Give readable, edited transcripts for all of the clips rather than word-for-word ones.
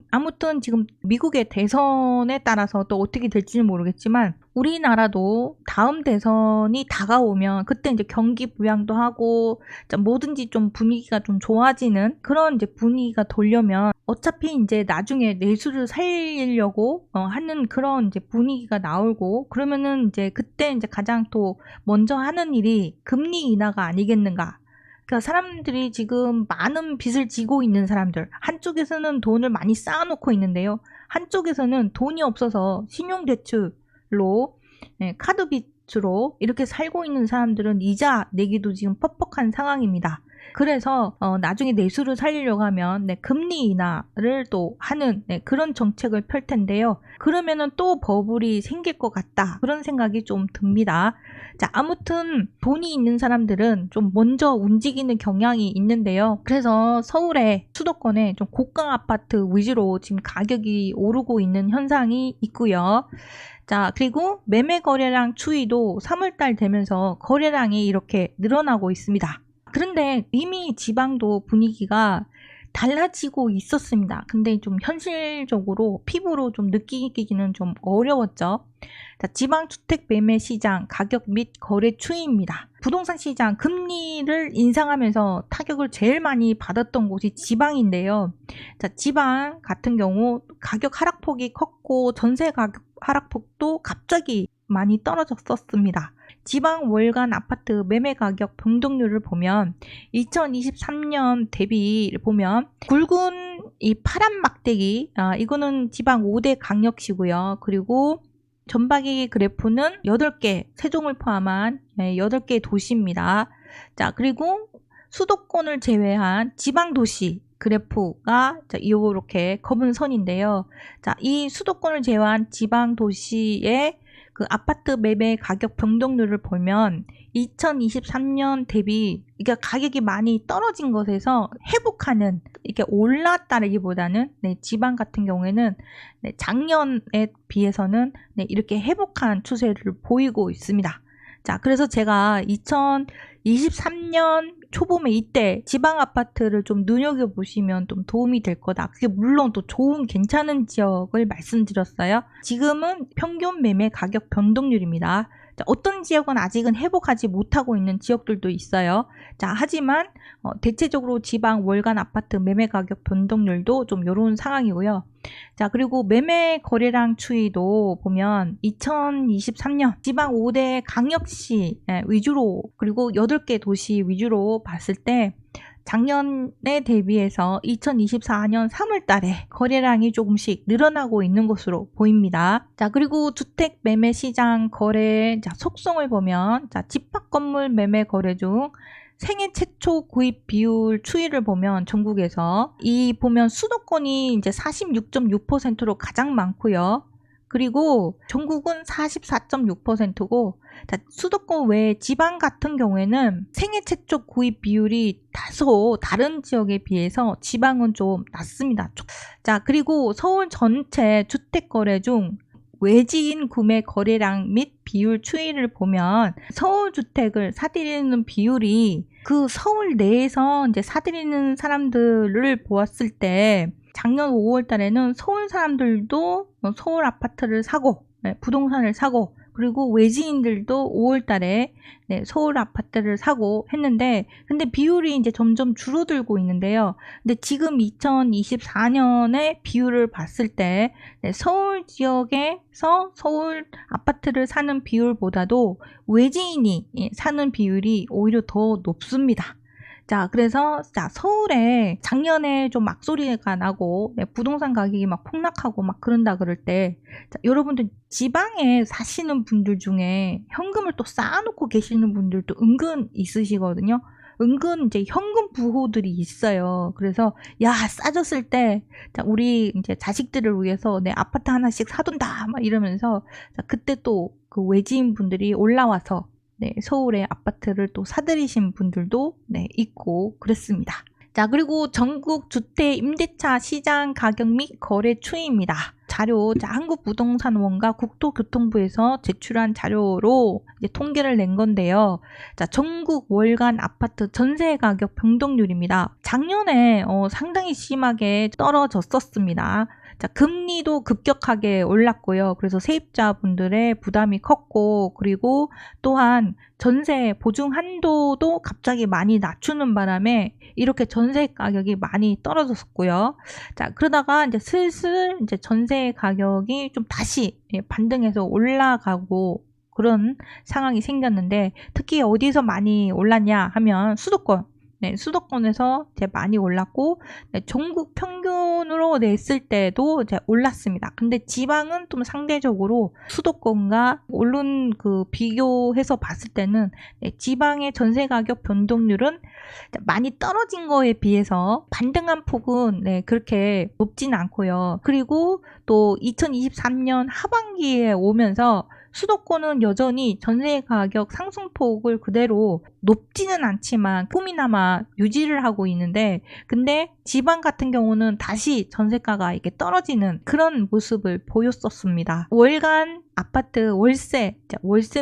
아무튼 지금 미국의 대선에 따라서 또 어떻게 될지는 모르겠지만 우리나라도 다음 대선이 다가오면 그때 이제 경기 부양도 하고 뭐든지 좀 분위기가 좀 좋아지는 그런 이제 분위기가 돌려면 어차피 이제 나중에 내수를 살리려고 하는 그런 이제 분위기가 나오고 그러면은 이제 그때 이제 가장 또 먼저 하는 일이 금리 인하가 아니겠는가. 그러니까 사람들이 지금 많은 빚을 지고 있는 사람들, 한쪽에서는 돈을 많이 쌓아놓고 있는데요. 한쪽에서는 돈이 없어서 신용대출로, 카드 빚으로 이렇게 살고 있는 사람들은 이자 내기도 지금 퍽퍽한 상황입니다. 그래서 나중에 내수를 살리려고 하면 금리 인하를 또 하는 그런 정책을 펼 텐데요. 그러면은 또 버블이 생길 것 같다. 그런 생각이 좀 듭니다. 자, 아무튼 돈이 있는 사람들은 좀 먼저 움직이는 경향이 있는데요. 그래서 서울의 수도권에 좀 고가 아파트 위주로 지금 가격이 오르고 있는 현상이 있고요. 자, 그리고 매매 거래량 추이도 3월달 되면서 거래량이 이렇게 늘어나고 있습니다. 그런데 이미 지방도 분위기가 달라지고 있었습니다. 근데 좀 현실적으로 피부로 좀 느끼기는 좀 어려웠죠. 자, 지방주택 매매 시장 가격 및 거래 추이입니다. 부동산 시장 금리를 인상하면서 타격을 제일 많이 받았던 곳이 지방인데요. 자, 지방 같은 경우 가격 하락폭이 컸고 전세 가격 하락폭도 갑자기 많이 떨어졌었습니다. 지방 월간 아파트 매매 가격 변동률을 보면 2023년 대비를 보면 굵은 이 파란 막대기 이거는 지방 5대 강력시고요. 그리고 전박이 그래프는 8개 세종을 포함한 8개 도시입니다. 자, 그리고 수도권을 제외한 지방 도시 그래프가 이렇게 검은 선인데요. 자, 이 수도권을 제외한 지방 도시의 그 아파트 매매 가격 변동률을 보면 2023년 대비 이게 가격이 많이 떨어진 것에서 회복하는 이게 올랐다기보다는 지방 같은 경우에는 작년에 비해서는 이렇게 회복한 추세를 보이고 있습니다. 자, 그래서 제가 2023년 초봄에 이때 지방 아파트를 좀 눈여겨보시면 좀 도움이 될 거다. 그게 물론 또 좋은 괜찮은 지역을 말씀드렸어요. 지금은 평균 매매 가격 변동률입니다. 자, 어떤 지역은 아직은 회복하지 못하고 있는 지역들도 있어요. 자, 하지만 대체적으로 지방 월간 아파트 매매 가격 변동률도 좀 이런 상황이고요. 자, 그리고 매매 거래량 추이도 보면 2023년 지방 5대 강력시 위주로 그리고 8개 도시 위주로 봤을 때 작년에 대비해서 2024년 3월 달에 거래량이 조금씩 늘어나고 있는 것으로 보입니다. 자, 그리고 주택 매매 시장 거래 속성을 보면 집합 건물 매매 거래 중 생애 최초 구입 비율 추이를 보면 전국에서 보면 수도권이 이제 46.6%로 가장 많고요. 그리고 전국은 44.6%고 수도권 외에 지방 같은 경우에는 생애 최초 구입 비율이 다소 다른 지역에 비해서 지방은 좀 낮습니다. 자, 그리고 서울 전체 주택 거래 중 외지인 구매 거래량 및 비율 추이를 보면 서울 주택을 사들이는 비율이 그 서울 내에서 이제 사들이는 사람들을 보았을 때 작년 5월 달에는 서울 사람들도 서울 아파트를 사고 부동산을 사고 그리고 외지인들도 5월 달에 서울 아파트를 사고 했는데 근데 비율이 이제 점점 줄어들고 있는데요. 근데 지금 2024년의 비율을 봤을 때 서울 지역에서 서울 아파트를 사는 비율보다도 외지인이 사는 비율이 오히려 더 높습니다. 자, 그래서 서울에 작년에 좀 막소리가 나고 부동산 가격이 막 폭락하고 막 그런다 그럴 때 여러분들 지방에 사시는 분들 중에 현금을 또 쌓아놓고 계시는 분들도 은근 있으시거든요. 은근 이제 현금 부호들이 있어요. 그래서 야, 싸졌을 때 우리 이제 자식들을 위해서 내 아파트 하나씩 사둔다 막 이러면서 그때 또 그 외지인 분들이 올라와서 서울의 아파트를 또 사들이신 분들도 있고 그랬습니다. 자, 그리고 전국 주택 임대차 시장 가격 및 거래 추이입니다. 자료, 자, 한국부동산원과 국토교통부에서 제출한 자료로 이제 통계를 낸 건데요. 자, 전국 월간 아파트 전세 가격 변동률입니다. 작년에 상당히 심하게 떨어졌었습니다. 자, 금리도 급격하게 올랐고요. 그래서 세입자분들의 부담이 컸고, 그리고 또한 전세 보증 한도도 갑자기 많이 낮추는 바람에 이렇게 전세 가격이 많이 떨어졌었고요. 자, 그러다가 이제 슬슬 이제 전세 가격이 좀 다시 반등해서 올라가고 그런 상황이 생겼는데, 특히 어디서 많이 올랐냐 하면 수도권. 네, 수도권에서 이제 많이 올랐고, 네, 전국 평균으로 냈을 때도 이제 올랐습니다. 근데 지방은 좀 상대적으로 수도권과 오른 그 비교해서 봤을 때는 네, 지방의 전세 가격 변동률은 많이 떨어진 거에 비해서 반등한 폭은 네, 그렇게 높진 않고요. 그리고 또 2023년 하반기에 오면서 수도권은 여전히 전세 가격 상승폭을 그대로 높지는 않지만 조금이나마 유지를 하고 있는데, 근데 지방 같은 경우는 다시 전세가가 이렇게 떨어지는 그런 모습을 보였었습니다. 월간 아파트 월세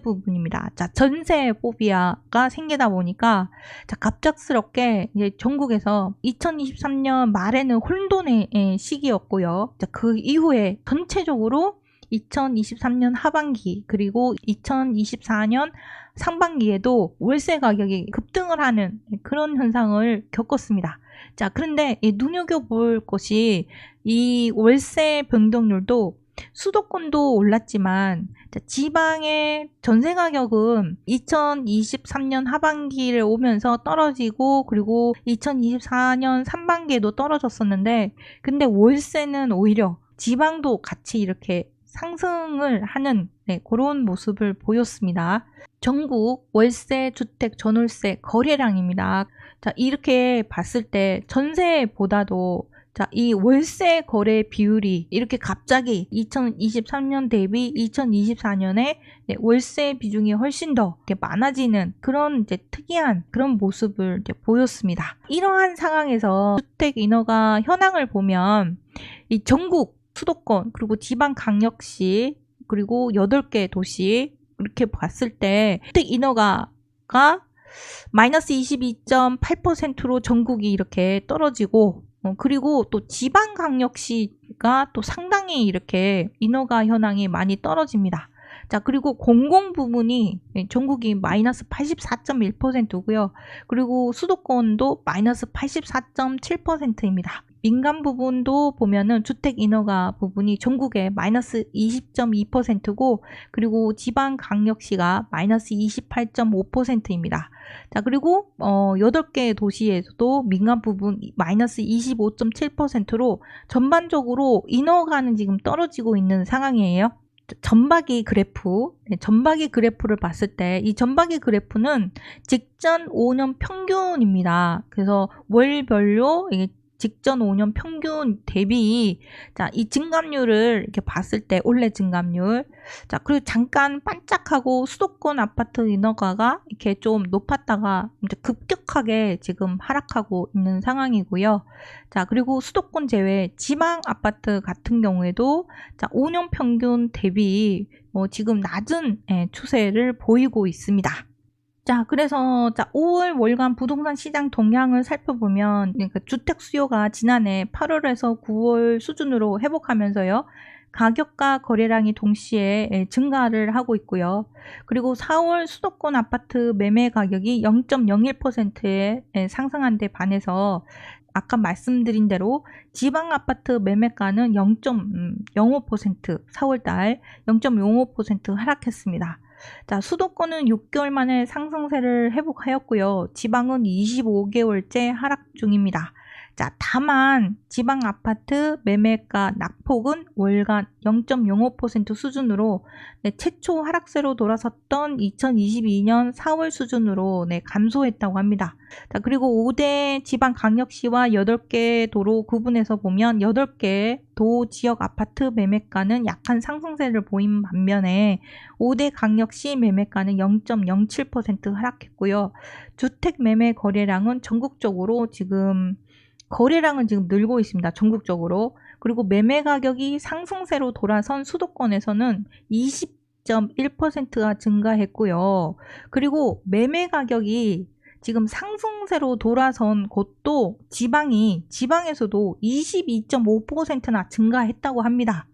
부분입니다. 자, 전세 포비아가 생기다 보니까 자, 갑작스럽게 이제 전국에서 2023년 말에는 혼돈의 시기였고요. 자, 그 이후에 전체적으로 2023년 하반기 그리고 2024년 상반기에도 월세 가격이 급등을 하는 그런 현상을 겪었습니다. 자, 그런데 눈여겨볼 것이 이 월세 변동률도 수도권도 올랐지만 지방의 전세 가격은 2023년 하반기를 오면서 떨어지고 그리고 2024년 상반기에도 떨어졌었는데, 근데 월세는 오히려 지방도 같이 이렇게 상승을 하는 그런 모습을 보였습니다. 전국 월세, 주택, 전월세 거래량입니다. 자, 이렇게 봤을 때 전세보다도 자, 이 월세 거래 비율이 이렇게 갑자기 2023년 대비 2024년에 월세 비중이 훨씬 더 이렇게 많아지는 그런 이제 특이한 그런 모습을 이제 보였습니다. 이러한 상황에서 주택 인허가 현황을 보면 이 전국 수도권 그리고 지방 강력시 그리고 8개 도시 이렇게 봤을 때 주택 인허가가 마이너스 22.8%로 전국이 이렇게 떨어지고, 그리고 또 지방강력시가 또 상당히 이렇게 인허가 현황이 많이 떨어집니다. 자, 그리고 공공 부분이 전국이 마이너스 84.1%고요. 그리고 수도권도 마이너스 84.7%입니다. 민간 부분도 보면은 주택 인허가 부분이 전국에 마이너스 20.2%고 그리고 지방강력시가 마이너스 28.5%입니다. 자, 그리고 8개 도시에서도 민간 부분 마이너스 25.7%로 전반적으로 인허가는 지금 떨어지고 있는 상황이에요. 전박이 그래프, 전박이 그래프를 봤을 때 이 전박이 그래프는 직전 5년 평균입니다. 그래서 월별로 직전 5년 평균 대비 자, 이 증감률을 이렇게 봤을 때 올해 증감률 자, 그리고 잠깐 반짝하고 수도권 아파트 인허가가 이렇게 좀 높았다가 이제 급격하게 지금 하락하고 있는 상황이고요. 자, 그리고 수도권 제외 지방 아파트 같은 경우에도 자, 5년 평균 대비 지금 낮은 추세를 보이고 있습니다. 자, 그래서 5월 월간 부동산 시장 동향을 살펴보면 그러니까 주택 수요가 지난해 8월에서 9월 수준으로 회복하면서요. 가격과 거래량이 동시에 증가를 하고 있고요. 그리고 4월 수도권 아파트 매매 가격이 0.01%에 상승한 데 반해서 아까 말씀드린 대로 지방 아파트 매매가는 0.05% 4월달 0.05% 하락했습니다. 자, 수도권은 6개월 만에 상승세를 회복하였고요. 지방은 25개월째 하락 중입니다. 자, 다만 지방 아파트 매매가 낙폭은 월간 0.05% 수준으로 최초 하락세로 돌아섰던 2022년 4월 수준으로 감소했다고 합니다. 자, 그리고 5대 지방 강력시와 8개 도로 구분해서 보면 8개 도 지역 아파트 매매가는 약한 상승세를 보인 반면에 5대 강력시 매매가는 0.07% 하락했고요. 주택 매매 거래량은 전국적으로 지금 거래량은 지금 늘고 있습니다. 전국적으로. 그리고 매매 가격이 상승세로 돌아선 수도권에서는 20.1%가 증가했고요. 그리고 매매 가격이 지금 상승세로 돌아선 곳도 지방에서도 22.5%나 증가했다고 합니다.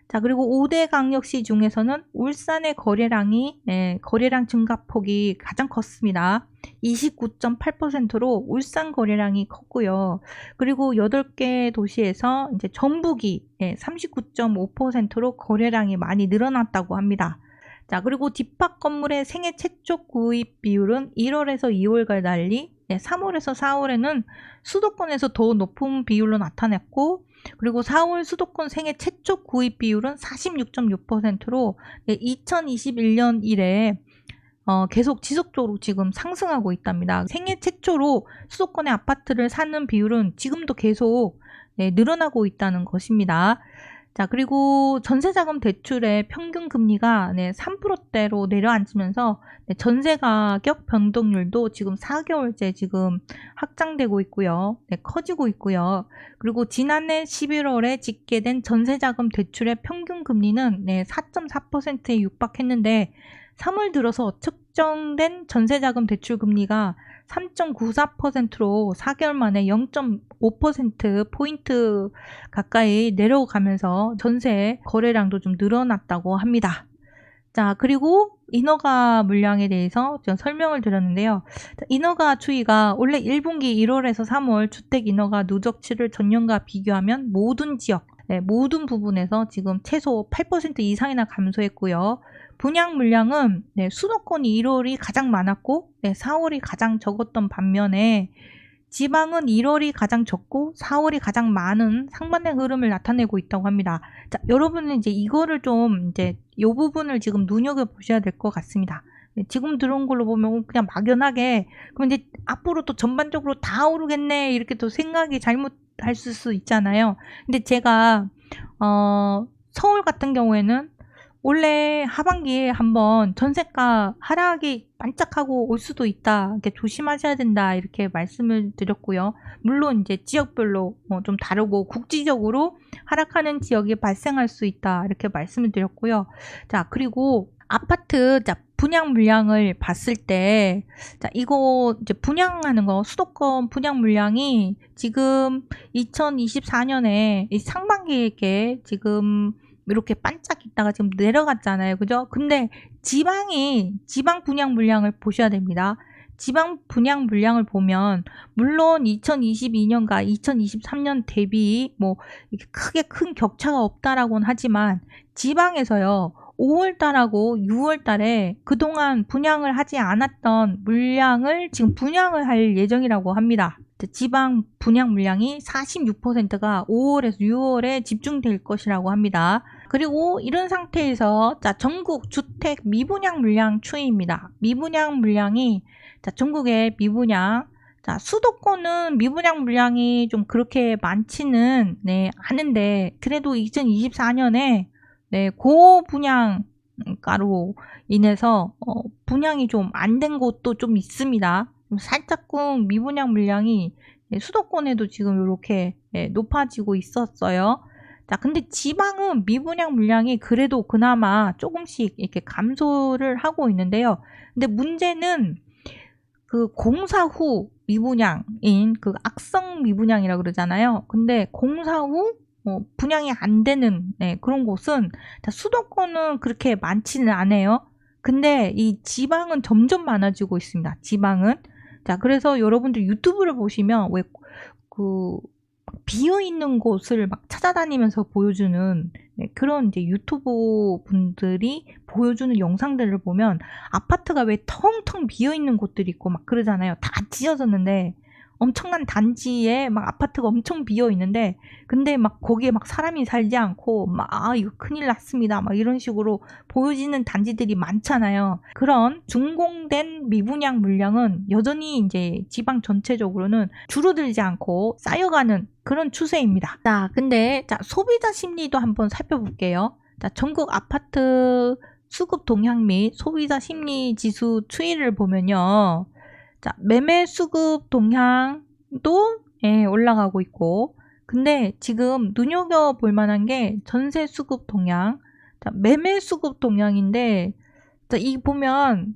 자, 그리고 5대 강력시 중에서는 울산의 거래량 증가폭이 가장 컸습니다. 29.8%로 울산 거래량이 컸고요. 그리고 8개 도시에서 이제 전북이 39.5%로 거래량이 많이 늘어났다고 합니다. 자, 그리고 뒷밭 건물의 생애 최초 구입 비율은 1월에서 2월과 달리 3월에서 4월에는 수도권에서 더 높은 비율로 나타났고, 그리고 4월 수도권 생애 최초 구입 비율은 46.6%로 2021년 이래 계속 지속적으로 지금 상승하고 있답니다. 생애 최초로 수도권의 아파트를 사는 비율은 지금도 계속 늘어나고 있다는 것입니다. 자, 그리고 전세자금 대출의 평균 금리가 3%대로 내려앉으면서 전세 가격 변동률도 지금 4개월째 지금 확장되고 있고요. 커지고 있고요. 그리고 지난해 11월에 집계된 전세자금 대출의 평균 금리는 4.4%에 육박했는데 3월 들어서 측정된 전세자금 대출 금리가 3.94%로 4개월 만에 0.5%포인트 가까이 내려가면서 전세 거래량도 좀 늘어났다고 합니다. 자, 그리고 인허가 물량에 대해서 좀 설명을 드렸는데요. 인허가 추이가 원래 1분기 1월에서 3월 주택 인허가 누적치를 전년과 비교하면 모든 지역, 모든 부분에서 지금 최소 8% 이상이나 감소했고요. 분양 물량은 수도권이 1월이 가장 많았고 4월이 가장 적었던 반면에 지방은 1월이 가장 적고 4월이 가장 많은 상반된 흐름을 나타내고 있다고 합니다. 자, 여러분은 이제 이거를 좀 이 부분을 지금 눈여겨보셔야 될 것 같습니다. 지금 들어온 걸로 보면 그냥 막연하게 그럼 이제 앞으로 또 전반적으로 다 오르겠네 이렇게 또 생각이 잘못할 수 있잖아요. 근데 제가 서울 같은 경우에는 원래 하반기에 한번 전세가 하락이 반짝하고 올 수도 있다. 이렇게 조심하셔야 된다. 이렇게 말씀을 드렸고요. 물론 이제 지역별로 좀 다르고 국지적으로 하락하는 지역이 발생할 수 있다. 이렇게 말씀을 드렸고요. 자, 그리고 아파트 분양 물량을 봤을 때, 자, 이거 이제 분양하는 거, 수도권 분양 물량이 지금 2024년에 이 상반기에 지금 이렇게 반짝 있다가 지금 내려갔잖아요. 그죠? 근데 지방 분양 물량을 보셔야 됩니다. 지방 분양 물량을 보면 물론 2022년과 2023년 대비 뭐 이렇게 크게 큰 격차가 없다라고는 하지만 지방에서요. 5월달하고 6월달에 그동안 분양을 하지 않았던 물량을 지금 분양을 할 예정이라고 합니다. 지방 분양 물량이 46%가 5월에서 6월에 집중될 것이라고 합니다. 그리고 이런 상태에서 전국 주택 미분양 물량 추이입니다. 미분양 물량이 전국의 미분양 수도권은 미분양 물량이 좀 그렇게 많지는 않은데 그래도 2024년에 고분양가로 인해서 분양이 좀 안 된 곳도 좀 있습니다. 살짝쿵 미분양 물량이 수도권에도 지금 이렇게 높아지고 있었어요. 자, 근데 지방은 미분양 물량이 그래도 그나마 조금씩 이렇게 감소를 하고 있는데요. 근데 문제는 그 공사 후 미분양인 그 악성 미분양이라 그러잖아요. 근데 공사 후 분양이 안 되는 그런 곳은 수도권은 그렇게 많지는 않아요. 근데 이 지방은 점점 많아지고 있습니다. 지방은. 자, 그래서 여러분들 유튜브를 보시면 왜 비어있는 곳을 막 찾아다니면서 보여주는 그런 이제 유튜브 분들이 보여주는 영상들을 보면 아파트가 왜 텅텅 비어있는 곳들이 있고 막 그러잖아요. 다 지어졌는데 엄청난 단지에 막 아파트가 엄청 비어 있는데 근데 막 거기에 막 사람이 살지 않고 막 이거 큰일 났습니다 막 이런 식으로 보여지는 단지들이 많잖아요. 그런 준공된 미분양 물량은 여전히 이제 지방 전체적으로는 줄어들지 않고 쌓여가는 그런 추세입니다. 자, 근데 소비자 심리도 한번 살펴볼게요. 자, 전국 아파트 수급 동향 및 소비자 심리 지수 추이를 보면요. 자, 매매 수급 동향도 예, 올라가고 있고. 근데 지금 눈여겨볼 만한 게 전세 수급 동향, 자, 매매 수급 동향인데, 자, 이 보면,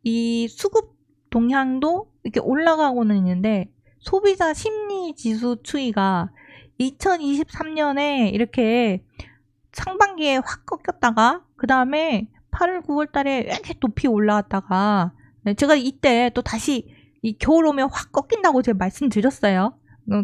이 수급 동향도 이렇게 올라가고는 있는데, 소비자 심리 지수 추이가 2023년에 이렇게 상반기에 확 꺾였다가, 그 다음에 8월, 9월 달에 이렇게 높이 올라왔다가, 네, 제가 이때 또 다시 이 겨울 오면 확 꺾인다고 제가 말씀드렸어요.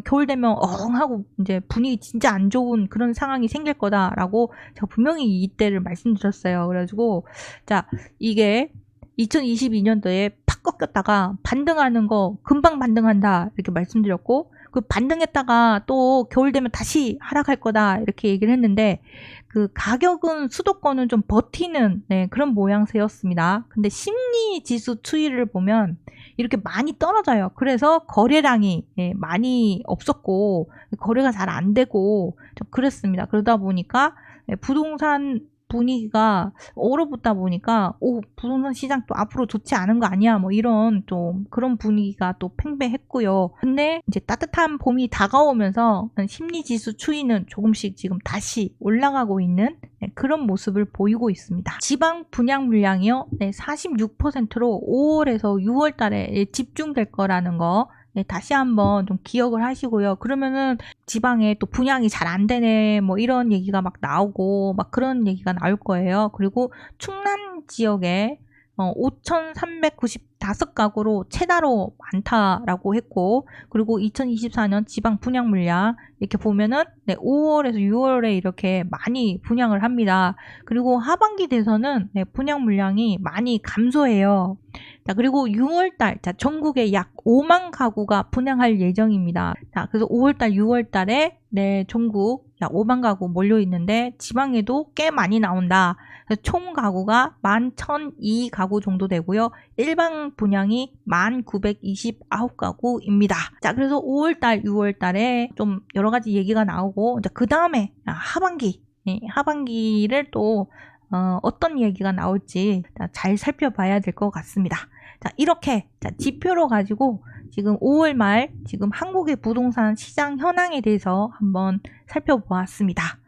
겨울 되면 하고 이제 분위기 진짜 안 좋은 그런 상황이 생길 거다라고 제가 분명히 이때를 말씀드렸어요. 그래가지고 자, 이게 2022년도에 팍 꺾였다가 반등하는 거 금방 반등한다 이렇게 말씀드렸고, 그 반등했다가 또 겨울 되면 다시 하락할 거다 이렇게 얘기를 했는데, 그 가격은 수도권은 좀 버티는 그런 모양새였습니다. 근데 심리 지수 추이를 보면 이렇게 많이 떨어져요. 그래서 거래량이 많이 없었고 거래가 잘 안 되고 좀 그랬습니다. 그러다 보니까 부동산 분위기가 얼어붙다 보니까 부동산 시장 또 앞으로 좋지 않은 거 아니야 뭐 이런 좀 그런 분위기가 또 팽배했고요. 근데 이제 따뜻한 봄이 다가오면서 심리지수 추이는 조금씩 지금 다시 올라가고 있는 그런 모습을 보이고 있습니다. 지방 분양 물량이요, 46%로 5월에서 6월 달에 집중될 거라는 거 다시 한번 좀 기억을 하시고요. 그러면은 지방에 또 분양이 잘 안 되네 뭐 이런 얘기가 막 나오고 막 그런 얘기가 나올 거예요. 그리고 충남 지역에 5,395가구로 최다로 많다라고 했고, 그리고 2024년 지방 분양 물량 이렇게 보면은 5월에서 6월에 이렇게 많이 분양을 합니다. 그리고 하반기 돼서는 분양 물량이 많이 감소해요. 자, 그리고 6월달, 자, 전국에 약 5만 가구가 분양할 예정입니다. 자, 그래서 5월달, 6월달에 전국 약 5만 가구 몰려 있는데 지방에도 꽤 많이 나온다. 그래서 총 가구가 11,002가구 정도 되고요. 일반 분양이 1,929가구입니다. 자, 그래서 5월달, 6월달에 좀 여러 가지 얘기가 나오고, 그 다음에 하반기를 또 어떤 얘기가 나올지 잘 살펴봐야 될 것 같습니다. 자, 이렇게 지표로 가지고 지금 5월 말 지금 한국의 부동산 시장 현황에 대해서 한번 살펴보았습니다.